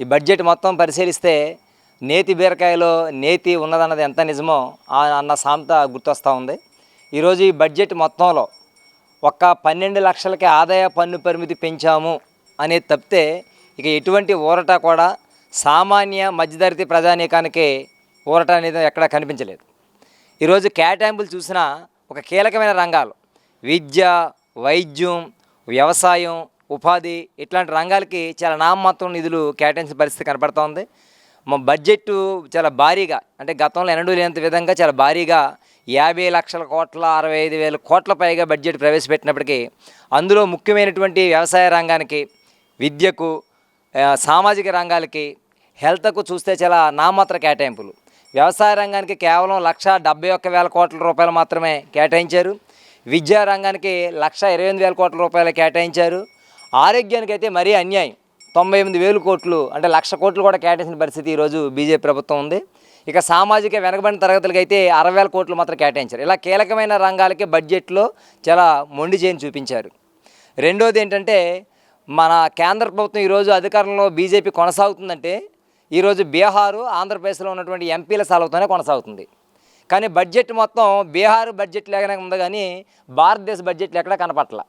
ఈ బడ్జెట్ మొత్తం పరిశీలిస్తే నేతి బీరకాయలో నేతి ఉన్నదన్నది ఎంత నిజమో అన్న సామెత గుర్తొస్తూ ఉంది. ఈరోజు ఈ బడ్జెట్ మొత్తంలో ఒక్క 12 లక్షలకి ఆదాయ పన్ను పరిమితి పెంచాము అనేది తప్పితే ఇక ఎటువంటి ఊరట కూడా సామాన్య మధ్యతరగతి ప్రజానీకానికి ఊరట అనేది ఎక్కడా కనిపించలేదు. ఈరోజు కేటాయింపులు చూసినా ఒక కీలకమైన రంగాలు విద్య, వైద్యం, వ్యవసాయం, ఉపాధి ఇట్లాంటి రంగాలకి చాలా నామమాత్రం నిధులు కేటాయించిన పరిస్థితి కనపడుతోంది. మా బడ్జెట్ చాలా భారీగా, అంటే గతంలో ఎన్నడూ లేనంత విధంగా చాలా భారీగా 50 లక్షల కోట్ల 65,000 కోట్ల పైగా బడ్జెట్ ప్రవేశపెట్టినప్పటికీ అందులో ముఖ్యమైనటువంటి వ్యవసాయ రంగానికి, విద్యకు, సామాజిక రంగాలకి, హెల్త్కు చూస్తే చాలా నామమాత్ర కేటాయింపులు. వ్యవసాయ రంగానికి కేవలం 1,71,000 కోట్ల రూపాయలు మాత్రమే కేటాయించారు. విద్యా రంగానికి 1,28,000 కోట్ల రూపాయలు కేటాయించారు. ఆరోగ్యానికి అయితే మరీ అన్యాయం, 98,000 కోట్లు, అంటే 1,00,000 కోట్లు కూడా కేటాయించిన పరిస్థితి ఈరోజు బీజేపీ ప్రభుత్వం ఉంది. ఇక సామాజిక వెనకబడిన తరగతులకి అయితే 60,000 కోట్లు మాత్రం కేటాయించారు. ఇలా కీలకమైన రంగాలకి బడ్జెట్లో చాలా మొండి చేయి చూపించారు. రెండోది ఏంటంటే, మన కేంద్ర ప్రభుత్వం ఈరోజు అధికారంలో బీజేపీ కొనసాగుతుందంటే ఈరోజు బీహారు, ఆంధ్రప్రదేశ్లో ఉన్నటువంటి ఎంపీల సలవుతోనే కొనసాగుతుంది. కానీ బడ్జెట్ మొత్తం బీహారు బడ్జెట్ లాగానే ఉంది, కానీ భారతదేశ బడ్జెట్లు ఎక్కడా కనపట్ల.